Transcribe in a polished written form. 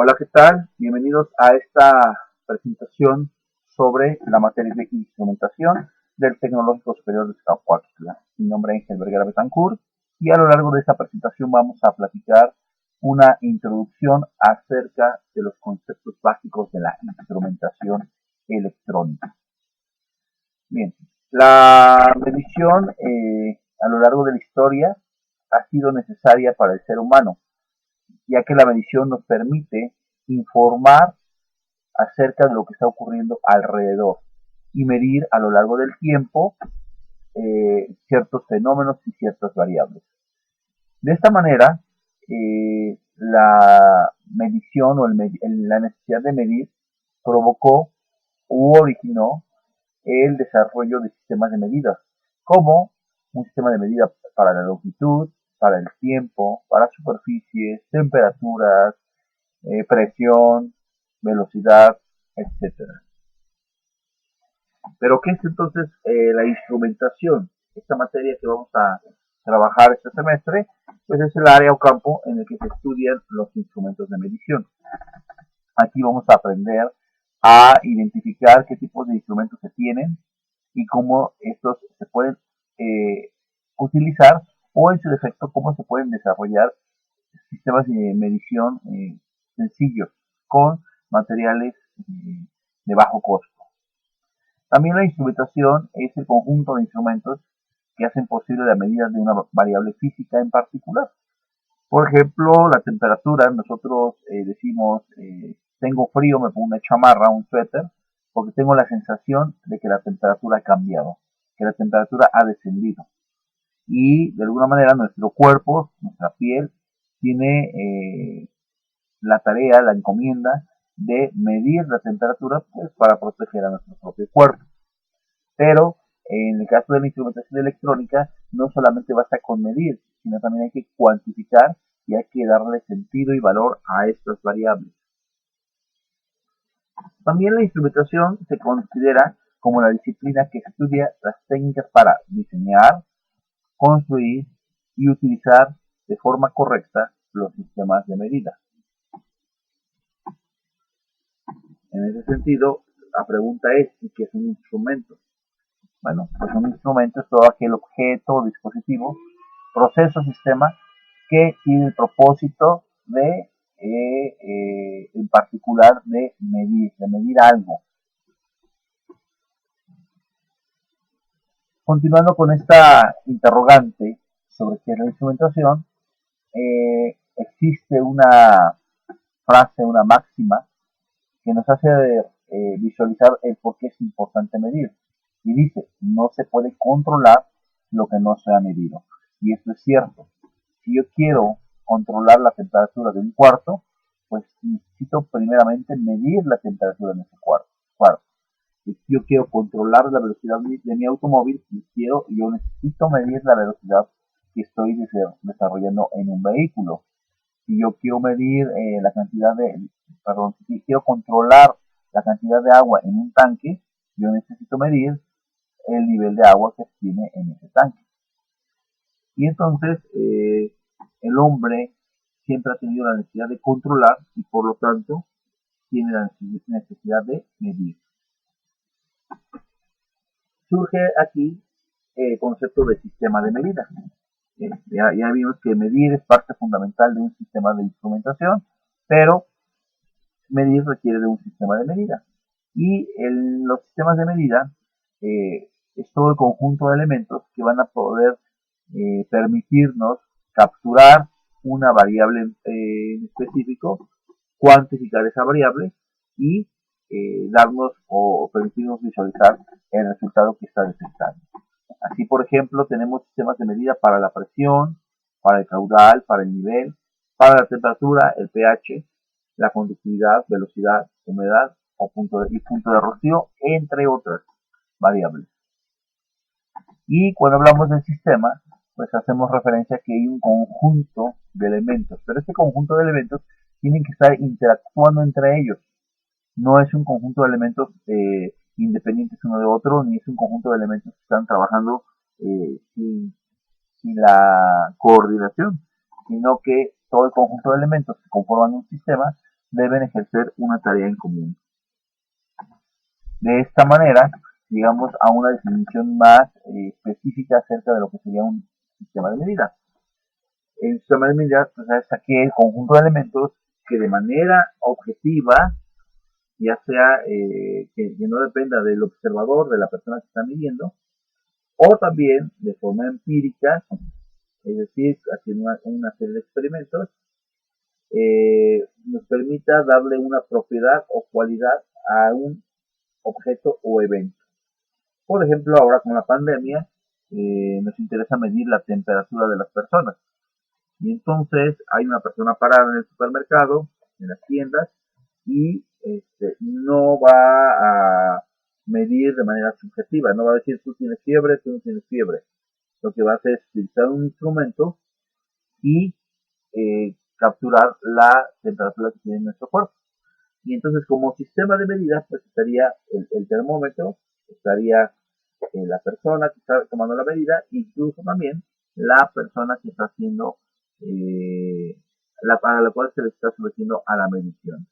Hola, ¿qué tal? Bienvenidos a esta presentación sobre la materia de instrumentación del Tecnológico Superior de Iztacuautla. Mi nombre es Ángel Vergara Betancourt y a lo largo de esta presentación vamos a platicar una introducción acerca de los conceptos básicos de la instrumentación electrónica. Bien, la medición a lo largo de la historia ha sido necesaria para el ser humano, ya que la medición nos permite informar acerca de lo que está ocurriendo alrededor y medir a lo largo del tiempo ciertos fenómenos y ciertas variables. De esta manera, la medición o la necesidad de medir provocó u originó el desarrollo de sistemas de medida, como un sistema de medida para la longitud, para el tiempo, para superficies, temperaturas, presión, velocidad, etcétera. Pero ¿qué es entonces la instrumentación? Esta materia que vamos a trabajar este semestre, pues es el área o campo en el que se estudian los instrumentos de medición. Aquí vamos a aprender a identificar qué tipos de instrumentos se tienen y cómo estos se pueden utilizar o en su defecto cómo se pueden desarrollar sistemas de medición sencillos con materiales de bajo costo. También la instrumentación es el conjunto de instrumentos que hacen posible la medida de una variable física en particular. Por ejemplo, la temperatura, nosotros decimos, tengo frío, me pongo una chamarra, un suéter, porque tengo la sensación de que la temperatura ha cambiado, que la temperatura ha descendido. Y de alguna manera nuestro cuerpo, nuestra piel, tiene la tarea, la encomienda de medir la temperatura pues, para proteger a nuestro propio cuerpo. Pero en el caso de la instrumentación electrónica, no solamente basta con medir, sino también hay que cuantificar y hay que darle sentido y valor a estas variables. También la instrumentación se considera como la disciplina que estudia las técnicas para diseñar, construir y utilizar de forma correcta los sistemas de medida. En ese sentido, la pregunta es, ¿qué es un instrumento? Bueno, pues un instrumento es todo aquel objeto o dispositivo, proceso o sistema que tiene el propósito de, en particular, de medir algo. Continuando con esta interrogante sobre qué es la instrumentación, existe una frase, una máxima, que nos hace visualizar el por qué es importante medir. Y dice, no se puede controlar lo que no se ha medido. Y esto es cierto. Si yo quiero controlar la temperatura de un cuarto, pues necesito primeramente medir la temperatura en ese cuarto. Si yo quiero controlar la velocidad de mi automóvil, yo necesito medir la velocidad que estoy desarrollando en un vehículo. Si yo quiero medir si quiero controlar la cantidad de agua en un tanque, yo necesito medir el nivel de agua que tiene en ese tanque. Y entonces el hombre siempre ha tenido la necesidad de controlar y por lo tanto tiene la necesidad de medir. Surge aquí el concepto de sistema de medida. Ya vimos que medir es parte fundamental de un sistema de instrumentación, pero medir requiere de un sistema de medida. Y los sistemas de medida es todo el conjunto de elementos que van a poder permitirnos capturar una variable en específico, cuantificar esa variable y darnos o permitirnos visualizar el resultado que está detectando. Así, por ejemplo, tenemos sistemas de medida para la presión, para el caudal, para el nivel, para la temperatura, el pH, la conductividad, velocidad, humedad o punto de rocío, entre otras variables. Y cuando hablamos del sistema, pues hacemos referencia a que hay un conjunto de elementos, pero este conjunto de elementos tienen que estar interactuando entre ellos. No es un conjunto de elementos independientes uno de otro, ni es un conjunto de elementos que están trabajando sin la coordinación, sino que todo el conjunto de elementos que conforman un sistema deben ejercer una tarea en común. De esta manera, llegamos a una definición más específica acerca de lo que sería un sistema de medida. El sistema de medida pues, es aquel conjunto de elementos que de manera objetiva, ya sea que no dependa del observador, de la persona que está midiendo, o también de forma empírica, es decir, haciendo una serie de experimentos, nos permita darle una propiedad o cualidad a un objeto o evento. Por ejemplo, ahora con la pandemia, nos interesa medir la temperatura de las personas. Y entonces hay una persona parada en el supermercado, en las tiendas, y no va a medir de manera subjetiva, no va a decir tú tienes fiebre, tú no tienes fiebre. Lo que va a hacer es utilizar un instrumento y capturar la temperatura que tiene nuestro cuerpo. Y entonces como sistema de medidas pues estaría el termómetro, estaría la persona que está tomando la medida, incluso también la persona que está haciendo, para la cual se le está sometiendo a la medición.